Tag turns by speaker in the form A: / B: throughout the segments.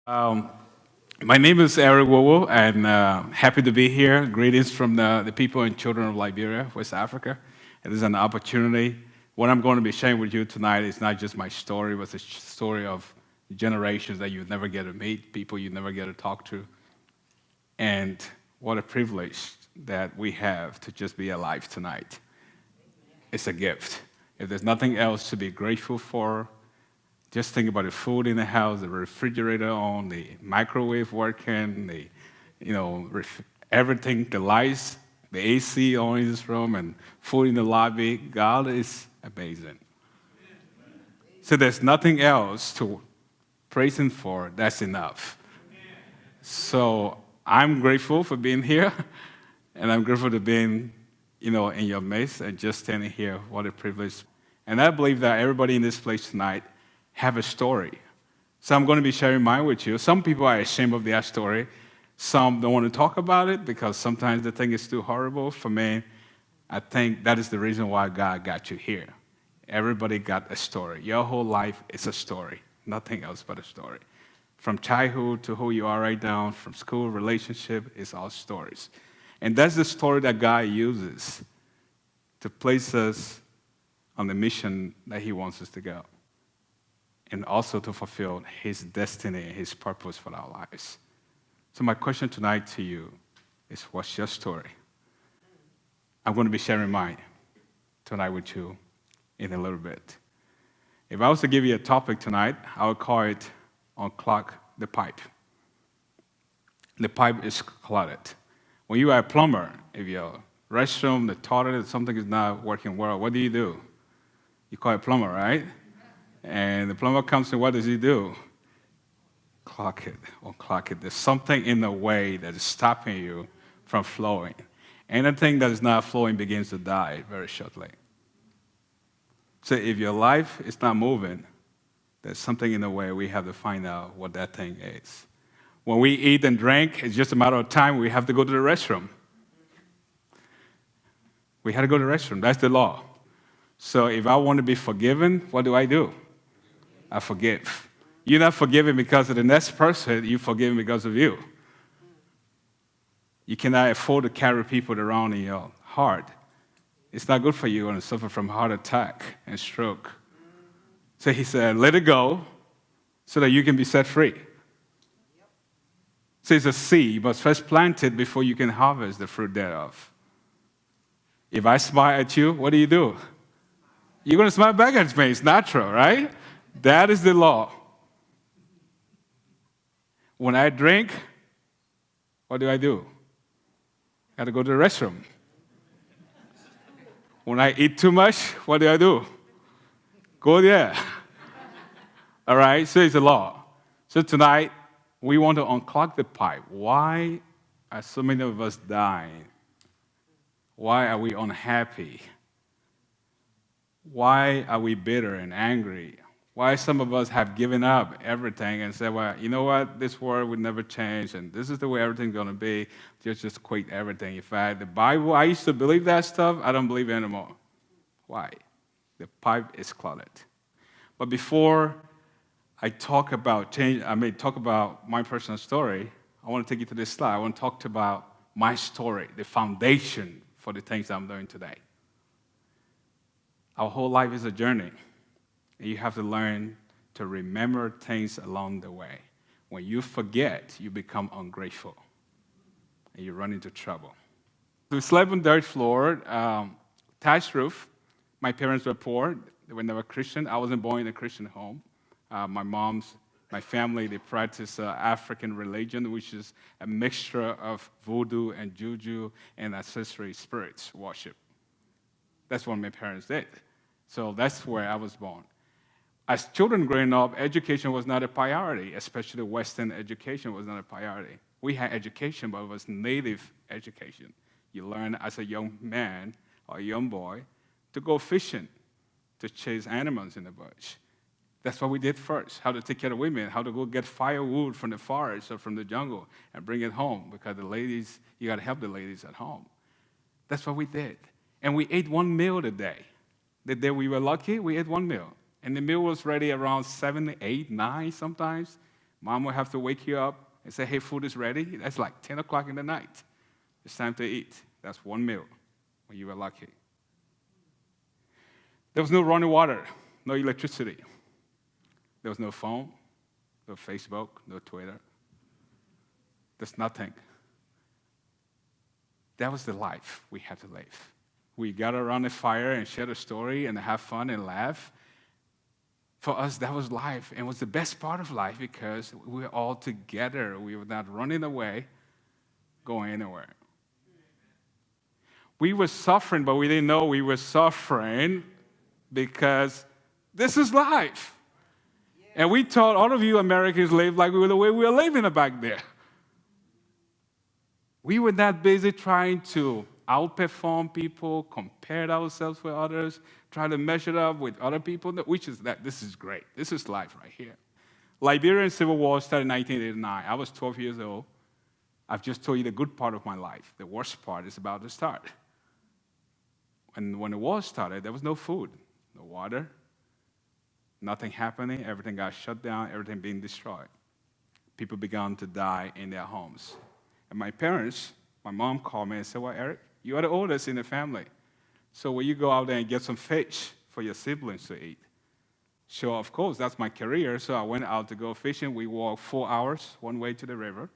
A: Um, my name is Eric Wowoh, and happy to be here. Greetings from the people and children of Liberia, West Africa. It is an opportunity. What I'm going to be sharing with you tonight is not just my story, but the story of generations that you never get to meet, people you never get to talk to. And what a privilege that we have to just be alive tonight. It's a gift. If there's nothing else to be grateful for, just think about the food in the house, the refrigerator on, the microwave working, everything, the lights, the AC on in this room, and food in the lobby. God is amazing. So there's nothing else to praise Him for. That's enough. So I'm grateful for being here, and I'm grateful to being, in your midst and just standing here. What a privilege. And I believe that everybody in this place tonight have a story. So I'm going to be sharing mine with you. Some people are ashamed of their story. Some don't want to talk about it because sometimes they think it's too horrible. For me, I think that is the reason why God got you here. Everybody got a story. Your whole life is a story, nothing else but a story. From childhood to who you are right now, from school, relationship, it's all stories. And that's the story that God uses to place us on the mission that He wants us to go, and also to fulfill His destiny and His purpose for our lives. So my question tonight to you is, what's your story? I'm going to be sharing mine tonight with you in a little bit. If I was to give you a topic tonight, I would call it Unclog the Pipe. The pipe is clogged. When you are a plumber, if your restroom, the toilet, something is not working well, what do? You call a plumber, right? And the plumber comes in, what does he do? Clog it or clog it. There's something in the way that is stopping you from flowing. Anything that is not flowing begins to die very shortly. So if your life is not moving, there's something in the way. We have to find out what that thing is. When we eat and drink, it's just a matter of time. We have to go to the restroom. We had to go to the restroom. That's the law. So if I want to be forgiven, what do? I forgive. You're not forgiven because of the next person, you're forgiven because of you. You cannot afford to carry people around in your heart. It's not good for you when you suffer from heart attack and stroke. So He said, let it go so that you can be set free. So it's a seed, but first plant it before you can harvest the fruit thereof. If I smile at you, what do? You're going to smile back at me. It's natural, right? That is the law. When I drink, what do? I got to go to the restroom. When I eat too much, what do? Go there. All right? So it's a law. So tonight, we want to unclog the pipe. Why are so many of us dying? Why are we unhappy? Why are we bitter and angry? Why some of us have given up everything and said, well, you know what? This world would never change, and this is the way everything's going to be. Just quit everything. In fact, the Bible, I used to believe that stuff. I don't believe it anymore. Why? The pipe is clogged. But before I talk about talk about my personal story, I want to take you to this slide. I want to talk about my story, the foundation for the things I'm doing today. Our whole life is a journey. And you have to learn to remember things along the way. When you forget, you become ungrateful. And you run into trouble. We slept on dirt floor, thatched roof. My parents were poor. They were never Christian. I wasn't born in a Christian home. My family, they practice African religion, which is a mixture of voodoo and juju and accessory spirits worship. That's what my parents did. So that's where I was born. As children growing up, education was not a priority, especially Western education was not a priority. We had education, but it was native education. You learn as a young man or a young boy to go fishing, to chase animals in the bush. That's what we did first, how to take care of women, how to go get firewood from the forest or from the jungle and bring it home, because the ladies, you got to help the ladies at home. That's what we did. And we ate one meal a day. The day we were lucky, we ate one meal. And the meal was ready around 7, 8, 9 sometimes. Mom will have to wake you up and say, hey, food is ready. That's like 10 o'clock in the night. It's time to eat. That's one meal when you were lucky. There was no running water, no electricity. There was no phone, no Facebook, no Twitter. There's nothing. That was the life we had to live. We gather around the fire and share a story and have fun and laugh. For us, that was life, and it was the best part of life because we were all together. We were not running away, going anywhere. We were suffering, but we didn't know we were suffering because this is life. And we thought all of you Americans lived like we were the way we were living back there. We were that busy trying to outperform people, compare ourselves with others, try to measure up with other people, which is that this is great. This is life right here. Liberian Civil War started in 1989. I was 12 years old. I've just told you the good part of my life. The worst part is about to start. And when the war started, there was no food, no water, nothing happening. Everything got shut down, everything being destroyed. People began to die in their homes. And my parents, my mom called me and said, well, Eric, you are the oldest in the family. So will you go out there and get some fish for your siblings to eat? Sure, of course, that's my career. So I went out to go fishing. We walked 4 hours one way to the river,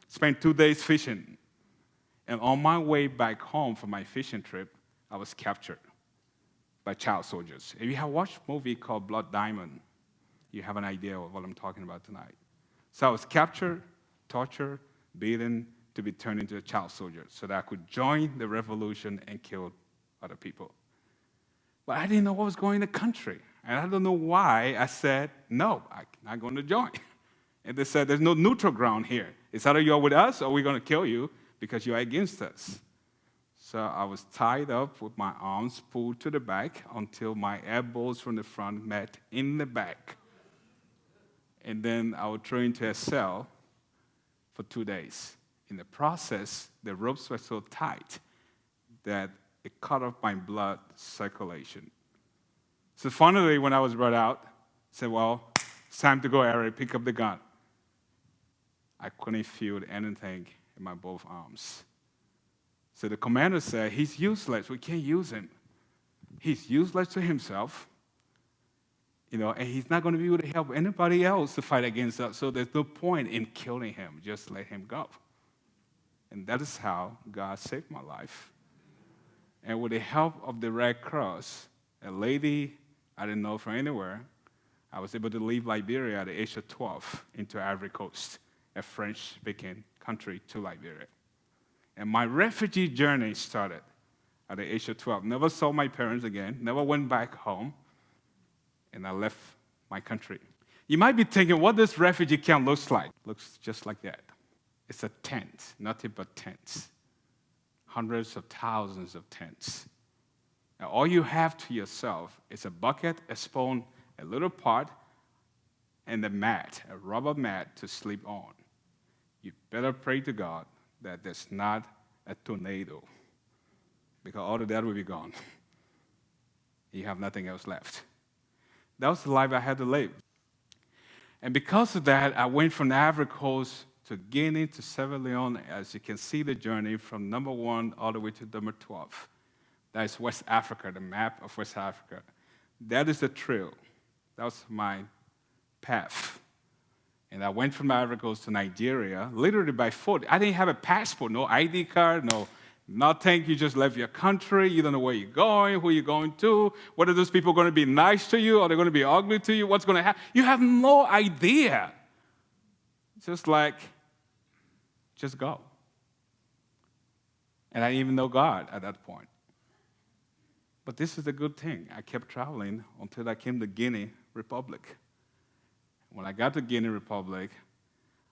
A: spent 2 days fishing. And on my way back home from my fishing trip, I was captured by child soldiers. If you have watched a movie called Blood Diamond, you have an idea of what I'm talking about tonight. So I was captured, tortured, beaten, to be turned into a child soldier so that I could join the revolution and kill other people. But I didn't know what was going in the country. And I don't know why I said, no, I'm not going to join. And they said, there's no neutral ground here. It's either you're with us or we're going to kill you because you're against us. So I was tied up with my arms pulled to the back until my elbows from the front met in the back. And then I was thrown into a cell for 2 days. In the process, the ropes were so tight that it cut off my blood circulation. So finally, when I was brought out, I said, well, it's time to go, Eric, pick up the gun. I couldn't feel anything in my both arms. So the commander said, he's useless. We can't use him. He's useless to himself, and he's not going to be able to help anybody else to fight against us. So there's no point in killing him. Just let him go. And that is how God saved my life. And with the help of the Red Cross, a lady I didn't know from anywhere, I was able to leave Liberia at the age of 12 into Ivory Coast, a French-speaking country, to Liberia. And my refugee journey started at the age of 12. Never saw my parents again, never went back home, and I left my country. You might be thinking, what this refugee camp looks like. Looks just like that. It's a tent, nothing but tents. Hundreds of thousands of tents. Now, all you have to yourself is a bucket, a spoon, a little pot, and a mat, a rubber mat to sleep on. You better pray to God that there's not a tornado, because all of that will be gone. You have nothing else left. That was the life I had to live. And because of that, I went from the Ivory Coast to Guinea to Sierra Leone. As you can see the journey from number 1 all the way to number 12. That is West Africa, the map of West Africa. That is the trail. That was my path. And I went from Ivory Coast to Nigeria, literally by foot. I didn't have a passport, no ID card, no nothing. You just left your country. You don't know where you're going, who you're going to, whether those people are going to be nice to you or they're going to be ugly to you, what's going to happen. You have no idea. Just go. And I didn't even know God at that point. But this is the good thing. I kept traveling until I came to Guinea Republic. When I got to Guinea Republic,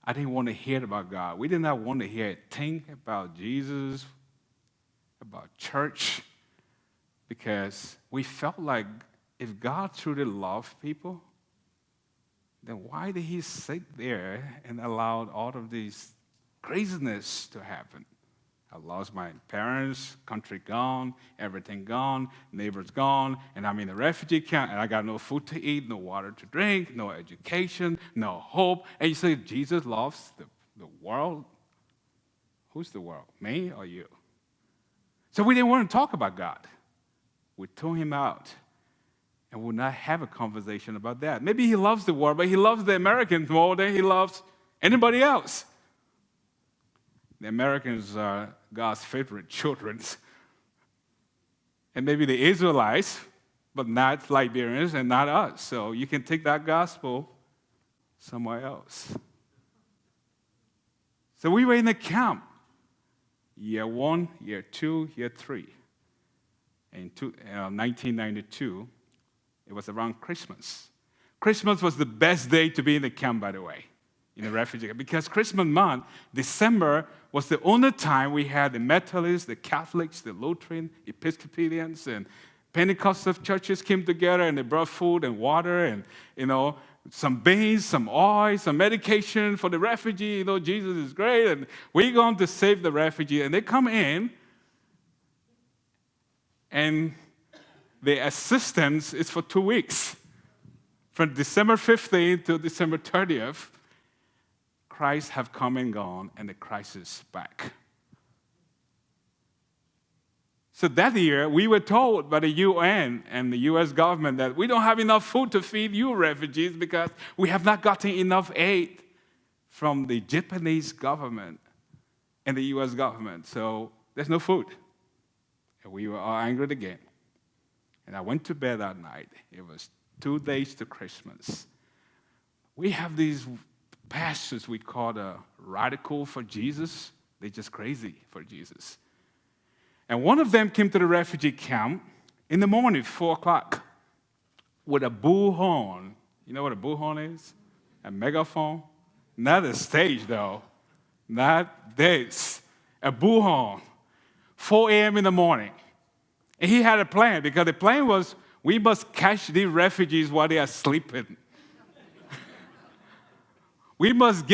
A: I didn't want to hear about God. We did not want to hear a thing about Jesus, about church, because we felt like if God truly loved people, then why did he sit there and allow all of these craziness to happen? I lost my parents, country gone, everything gone, neighbors gone, and I'm in a refugee camp, and I got no food to eat, no water to drink, no education, no hope. And you say, Jesus loves the world? Who's the world, me or you? So we didn't want to talk about God. We threw him out, and would not have a conversation about that. Maybe he loves the world, but he loves the Americans more than he loves anybody else. The Americans are God's favorite children. And maybe the Israelites, but not Liberians and not us. So you can take that gospel somewhere else. So we were in the camp. Year 1, year 2, year 3. In 1992, it was around Christmas. Christmas was the best day to be in the camp, by the way, in a refugee camp, because Christmas month, December, was the only time we had the Methodists, the Catholics, the Lutheran, Episcopalians, and Pentecostal churches came together, and they brought food and water and, some beans, some oil, some medication for the refugee. Jesus is great, and we're going to save the refugee. And they come in, and the assistance is for 2 weeks. From December 15th to December 30th, Christ have come and gone, and the crisis back. So that year, we were told by the UN and the U.S. government that we don't have enough food to feed you refugees because we have not gotten enough aid from the Japanese government and the U.S. government. So there's no food. And we were all angry again. And I went to bed that night. It was 2 days to Christmas. We have these pastors we call the radical for Jesus. They're just crazy for Jesus. And one of them came to the refugee camp in the morning, 4 o'clock, with a bullhorn. You know what a bullhorn is? A megaphone. Not a stage, though. Not this. A bullhorn. 4 a.m. in the morning. And he had a plan, because the plan was, we must catch these refugees while they are sleeping. We must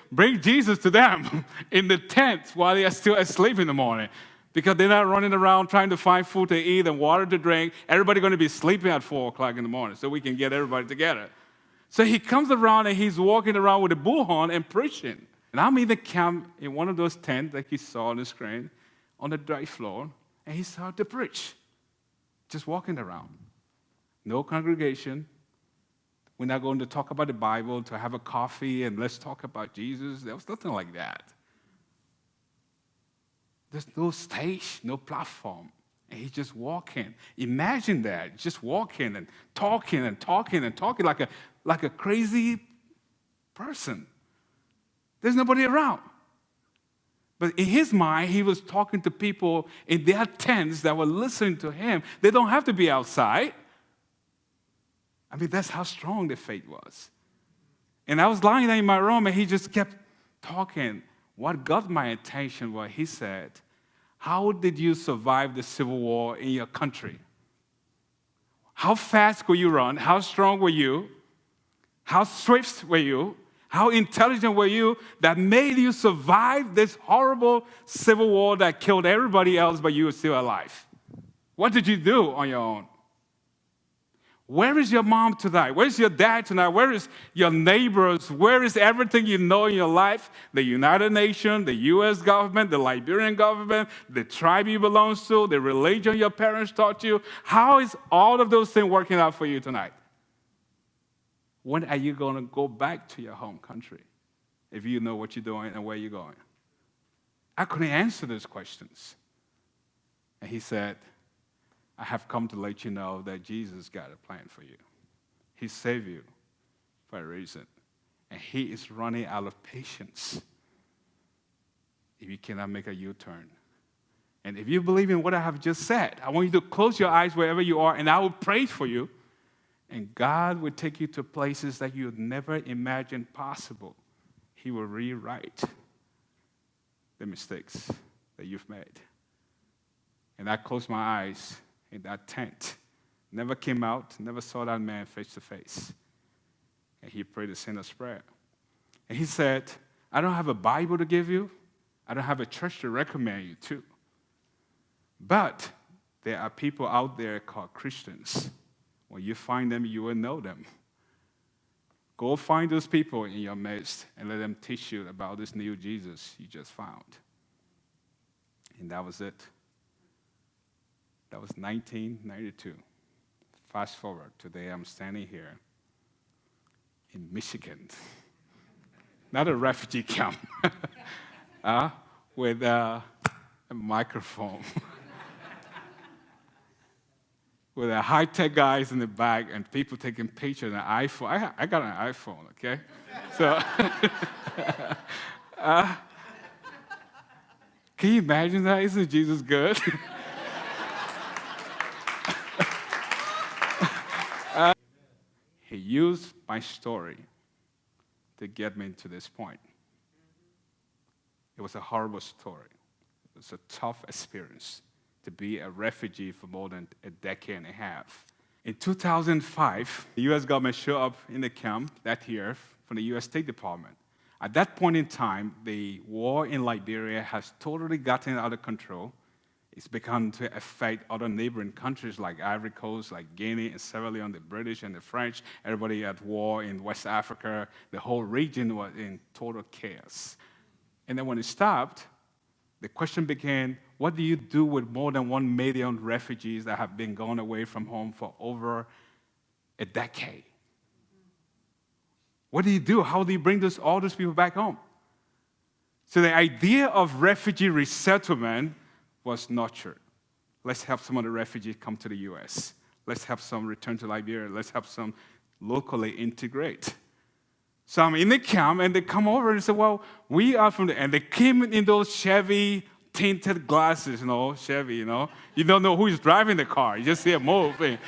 A: bring Jesus to them in the tent while they are still asleep in the morning. Because they're not running around trying to find food to eat and water to drink. Everybody's going to be sleeping at 4 o'clock in the morning, so we can get everybody together. So he comes around and he's walking around with a bullhorn and preaching. And I'm in the camp in one of those tents that you saw on the screen, on the dry floor, and he started to preach. Just walking around. No congregation. We're not going to talk about the Bible, to have a coffee and let's talk about Jesus. There was nothing like that. There's no stage, no platform. And he's just walking. Imagine that, just walking and talking and talking and talking like a crazy person. There's nobody around. But in his mind, he was talking to people in their tents that were listening to him. They don't have to be outside. I mean, that's how strong the faith was. And I was lying there in my room, and he just kept talking. What got my attention was he said, how did you survive the civil war in your country? How fast could you run? How strong were you? How swift were you? How intelligent were you that made you survive this horrible civil war that killed everybody else, but you were still alive? What did you do on your own? Where is your mom tonight? Where is your dad tonight? Where is your neighbors? Where is everything you know in your life? The United Nations, the U.S. government, the Liberian government, the tribe you belong to, the religion your parents taught you. How is all of those things working out for you tonight? When are you going to go back to your home country if you know what you're doing and where you're going? I couldn't answer those questions. And he said, I have come to let you know that Jesus got a plan for you. He saved you for a reason. And he is running out of patience if you cannot make a U-turn. And if you believe in what I have just said, I want you to close your eyes wherever you are, and I will pray for you. And God will take you to places that you would never imagine possible. He will rewrite the mistakes that you've made. And I closed my eyes in that tent. Never came out, never saw that man face to face. And he prayed a sinner's prayer. And he said, I don't have a Bible to give you. I don't have a church to recommend you to. But there are people out there called Christians. When you find them, you will know them. Go find those people in your midst and let them teach you about this new Jesus you just found. And that was it. That was 1992. Fast forward, today I'm standing here in Michigan. Not a refugee camp, with a microphone. With the high-tech guys in the back and people taking pictures on an iPhone. I got an iPhone, okay? So, can you imagine that? Isn't Jesus good? He used my story to get me to this point. It was a horrible story. It was a tough experience to be a refugee for more than a decade and a half. In 2005, the U.S. government showed up in the camp that year from the U.S. State Department. At that point in time, the war in Liberia has totally gotten out of control. It's begun to affect other neighboring countries like Ivory Coast, like Guinea and Sierra Leone, the British and the French, everybody at war in West Africa. The whole region was in total chaos. And then when it stopped, the question became, what do you do with more than 1 million refugees that have been gone away from home for over a decade? What do you do? How do you bring all those people back home? So the idea of refugee resettlement was nurtured. Let's help some of the refugees come to the U.S. Let's help some return to Liberia. Let's help some locally integrate. So I'm in the camp, and they come over and say, well, we are from and they came in those Chevy tinted glasses, Chevy, You don't know who's driving the car. You just see it move. And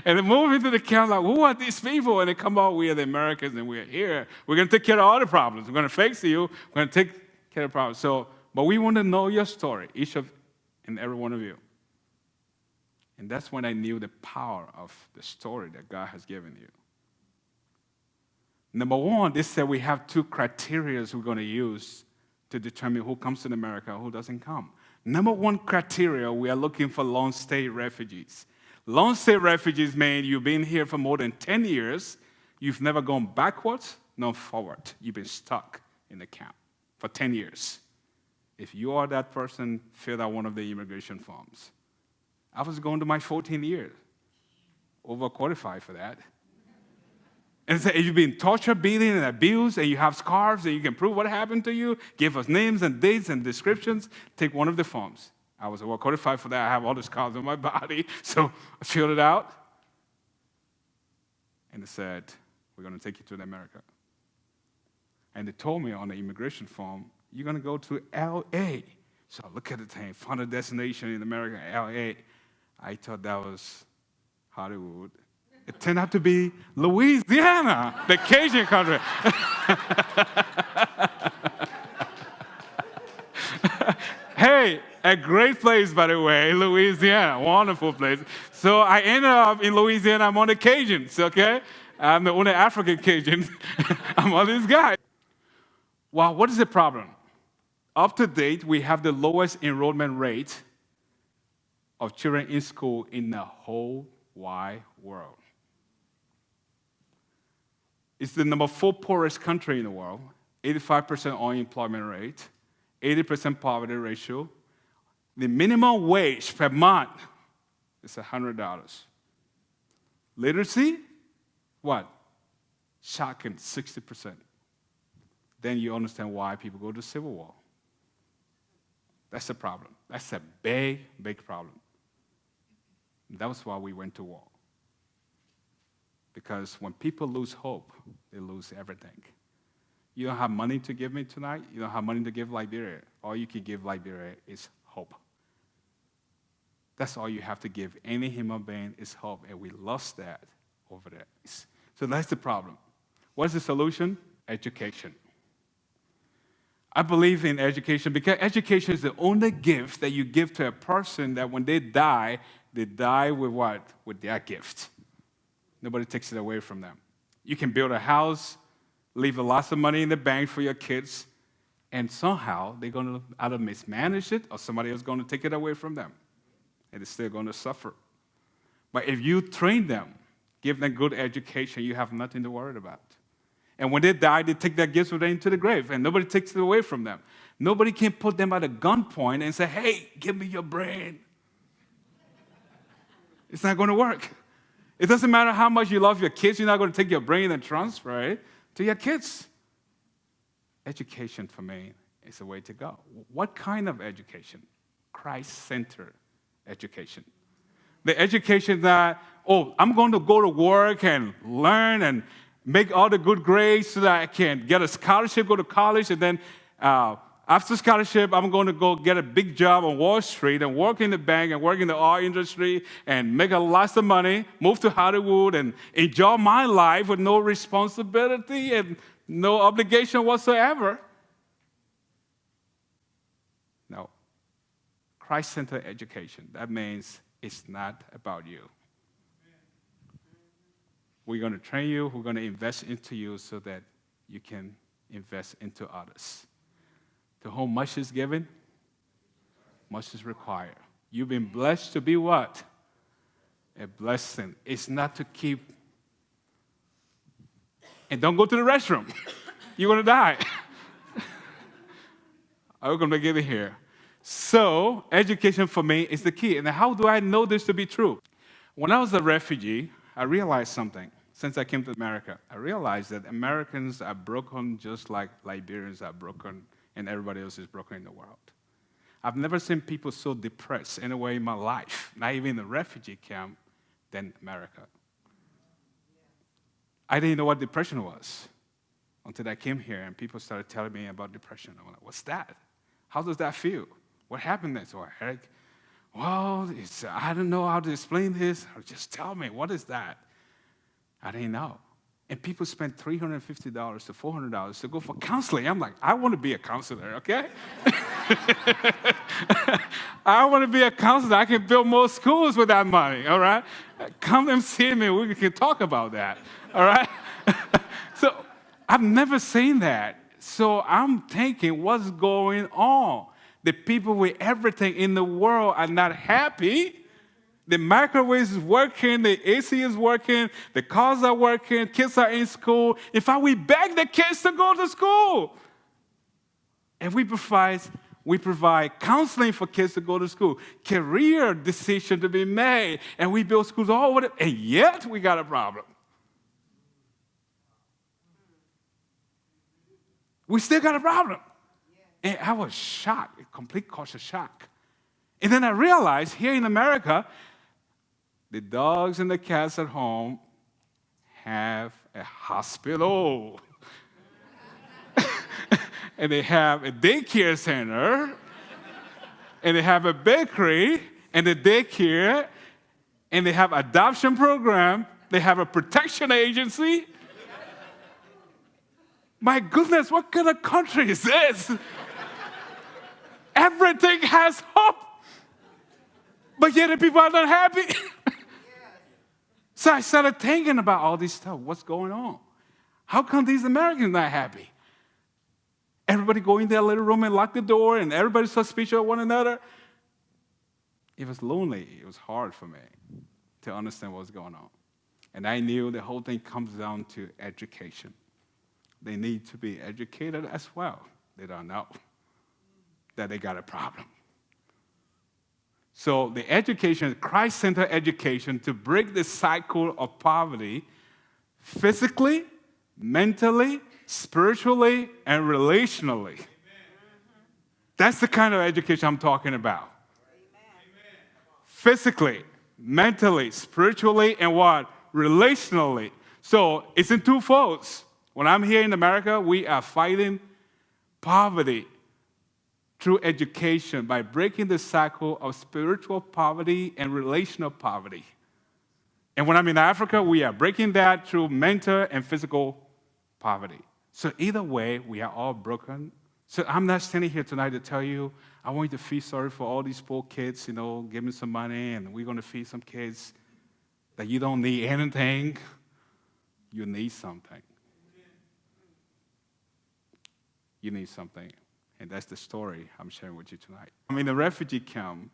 A: they move into the camp like, who are these people? And they come out, we are the Americans, and we're here. We're going to take care of all the problems. We're going to fix you. We're going to take care of the problems. But we want to know your story, each and every one of you. And that's when I knew the power of the story that God has given you. Number one, they said we have 2 criteria we're going to use to determine who comes to America and who doesn't come. Number 1 criteria, we are looking for long-stay refugees. Long-stay refugees mean you've been here for more than 10 years. You've never gone backwards, nor forward. You've been stuck in the camp for 10 years. If you are that person, fill out one of the immigration forms. I was going to my 14th year, overqualified for that. And so if you've been tortured, beaten, and abused, and you have scars, and you can prove what happened to you, give us names and dates and descriptions, take one of the forms. I was overqualified for that. I have all the scars on my body, so I filled it out. And they said, we're going to take you to America. And they told me on the immigration form, you're going to go to L.A. So I look at the thing, final destination in America, L.A. I thought that was Hollywood. It turned out to be Louisiana, the Cajun country. Hey, a great place, by the way, Louisiana, wonderful place. So I ended up in Louisiana. I'm on the Cajuns, okay? I'm the only African Cajun. I'm on this guy. Well, what is the problem? Up to date, we have the lowest enrollment rate of children in school in the whole wide world. It's the number 4 poorest country in the world, 85% unemployment rate, 80% poverty ratio. The minimum wage per month is $100. Literacy, what? Shocking, 60%. Then you understand why people go to civil war. That's the problem. That's a big, big problem. That was why we went to war. Because when people lose hope, they lose everything. You don't have money to give me tonight. You don't have money to give Liberia. All you can give Liberia is hope. That's all you have to give any human being is hope. And we lost that over there. So that's the problem. What's the solution? Education. I believe in education because education is the only gift that you give to a person that when they die with what? With their gift. Nobody takes it away from them. You can build a house, leave lots of money in the bank for your kids. And somehow they're going to either mismanage it or somebody else is going to take it away from them. And they're still going to suffer. But if you train them, give them good education, you have nothing to worry about. And when they die, they take their gifts with them into the grave, and nobody takes it away from them. Nobody can put them at a gunpoint and say, hey, give me your brain. It's not going to work. It doesn't matter how much you love your kids, you're not going to take your brain and transfer it to your kids. Education, for me, is the way to go. What kind of education? Christ-centered education. The education that, I'm going to go to work and learn and make all the good grades so that I can get a scholarship, go to college, and then after scholarship, I'm going to go get a big job on Wall Street and work in the bank and work in the oil industry and make a lot of money, move to Hollywood and enjoy my life with no responsibility and no obligation whatsoever. No. Christ-centered education, that means it's not about you. We're going to train you, we're going to invest into you so that you can invest into others. To whom much is given, much is required. You've been blessed to be what? A blessing. It's not to keep. And don't go to the restroom. You're going to die. I'm going to get it here. So, education for me is the key. And how do I know this to be true? When I was a refugee, I realized something. Since I came to America, I realized that Americans are broken just like Liberians are broken and everybody else is broken in the world. I've never seen people so depressed anywhere in my life, not even in a refugee camp, than America. I didn't know what depression was until I came here and people started telling me about depression. I'm like, what's that? How does that feel? What happened there? So Eric, I don't know how to explain this. Just tell me, what is that? I didn't know. And people spend $350 to $400 to go for counseling. I'm like, I want to be a counselor, okay? I want to be a counselor. I can build more schools with that money, all right? Come and see me. We can talk about that, all right? So I've never seen that. So I'm thinking, what's going on? The people with everything in the world are not happy. The microwave is working, the AC is working, the cars are working, kids are in school. In fact, we beg the kids to go to school. And we provide counseling for kids to go to school, career decision to be made, and we build schools all over and yet we got a problem. We still got a problem. And I was shocked, a complete culture shock. And then I realized here in America, the dogs and the cats at home have a hospital. And they have a daycare center. And they have a bakery and a daycare. And they have adoption program. They have a protection agency. My goodness, what kind of country is this? Everything has hope. But yet the people are not happy. So I started thinking about all this stuff. What's going on? How come these Americans not happy? Everybody go in their little room and lock the door, and everybody's suspicious of one another. It was lonely. It was hard for me to understand what was going on. And I knew the whole thing comes down to education. They need to be educated as well. They don't know that they got a problem. So the education, Christ-centered education, to break the cycle of poverty physically, mentally, spiritually, and relationally. Amen. That's the kind of education I'm talking about. Amen. Physically, mentally, spiritually, and what? Relationally. So it's in two folds. When I'm here in America, we are fighting poverty through education by breaking the cycle of spiritual poverty and relational poverty. And when I'm in Africa, we are breaking that through mental and physical poverty. So either way, we are all broken. So I'm not standing here tonight to tell you, I want you to feel sorry for all these poor kids, give me some money and we're going to feed some kids. That you don't need anything. You need something. You need something. And that's the story I'm sharing with you tonight. I'm in a refugee camp,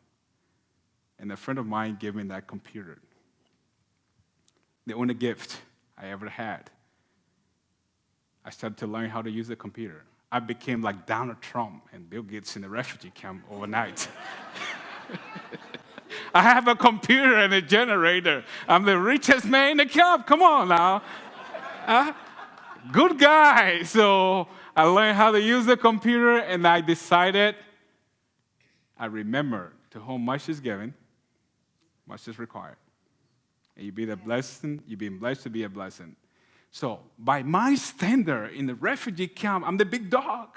A: and a friend of mine gave me that computer. The only gift I ever had. I started to learn how to use the computer. I became like Donald Trump and Bill Gates in the refugee camp overnight. I have a computer and a generator. I'm the richest man in the camp. Come on now. Good guy. So I learned how to use the computer, and I decided, I remember, to whom much is given, much is required. And you've been blessed to be a blessing. So by my standard in the refugee camp, I'm the big dog.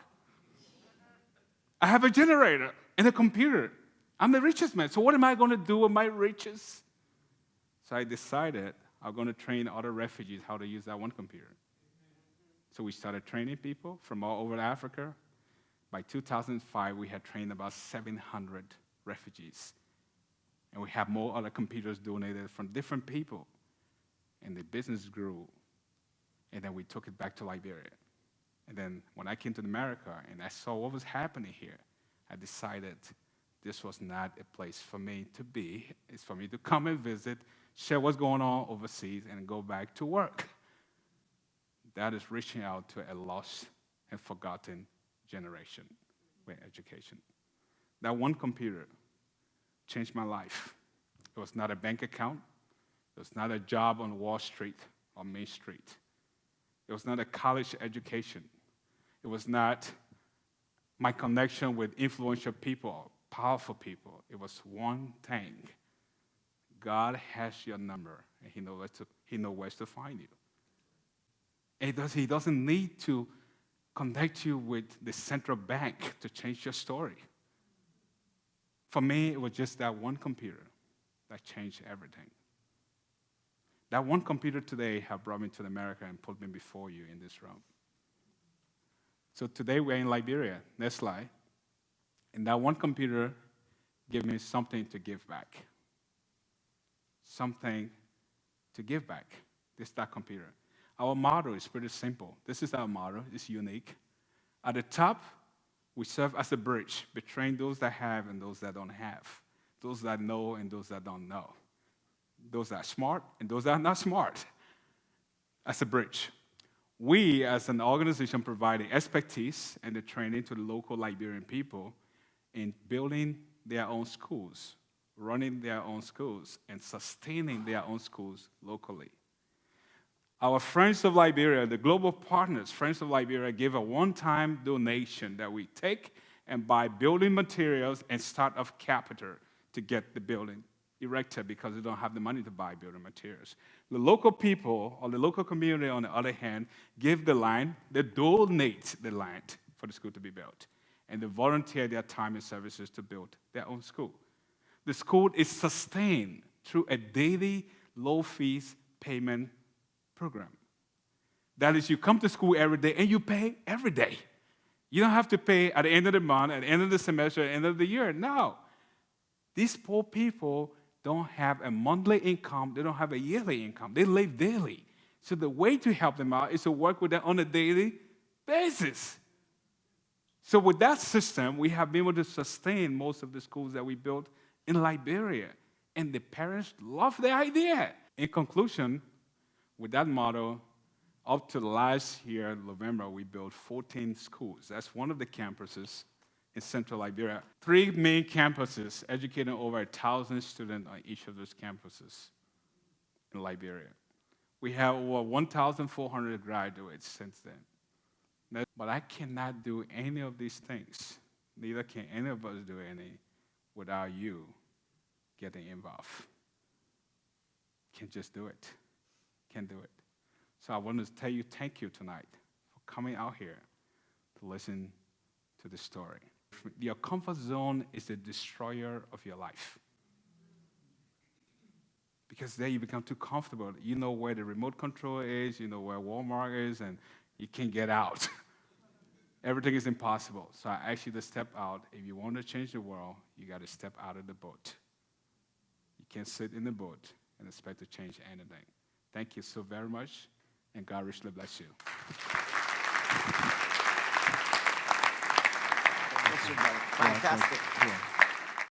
A: I have a generator and a computer. I'm the richest man. So what am I going to do with my riches? So I decided I'm going to train other refugees how to use that one computer. So we started training people from all over Africa. By 2005, we had trained about 700 refugees. And we have more other computers donated from different people. And the business grew. And then we took it back to Liberia. And then when I came to America and I saw what was happening here, I decided this was not a place for me to be. It's for me to come and visit, share what's going on overseas, and go back to work. That is reaching out to a lost and forgotten generation with education. That one computer changed my life. It was not a bank account. It was not a job on Wall Street or Main Street. It was not a college education. It was not my connection with influential people, powerful people. It was one thing. God has your number, and He knows where to find you. And He doesn't need to connect you with the central bank to change your story. For me, it was just that one computer that changed everything. That one computer today have brought me to America and put me before you in this room. So today we're in Liberia, next slide. And that one computer gave me something to give back. Something to give back. This is that computer. Our motto is pretty simple. This is our motto. It's unique. At the top, we serve as a bridge between those that have and those that don't have, those that know and those that don't know, those that are smart and those that are not smart, as a bridge. We, as an organization, provide the expertise and the training to the local Liberian people in building their own schools, running their own schools, and sustaining their own schools locally. Our Friends of Liberia, the global partners, Friends of Liberia, give a one-time donation that we take and buy building materials and start-up capital to get the building erected because they don't have the money to buy building materials. The local people or the local community, on the other hand, give the land, they donate the land for the school to be built, and they volunteer their time and services to build their own school. The school is sustained through a daily low-fees payment program. That is, you come to school every day and you pay every day. You don't have to pay at the end of the month, at the end of the semester, at the end of the year. No. These poor people don't have a monthly income. They don't have a yearly income. They live daily. So the way to help them out is to work with them on a daily basis. So with that system, we have been able to sustain most of the schools that we built in Liberia. And the parents love the idea. In conclusion, with that model, up to last year, November, we built 14 schools. That's one of the campuses in central Liberia. 3 main campuses, educating over 1,000 students on each of those campuses in Liberia. We have over 1,400 graduates since then. But I cannot do any of these things, neither can any of us do any, without you getting involved. Can't just do it. Can't do it. So I want to tell you thank you tonight for coming out here to listen to the story. Your comfort zone is the destroyer of your life. Because there you become too comfortable. You know where the remote control is, you know where Walmart is, and you can't get out. Everything is impossible. So I ask you to step out. If you want to change the world, you got to step out of the boat. You can't sit in the boat and expect to change anything. Thank you so very much, and God richly bless you.
B: you, brother. Fantastic.
A: Yeah.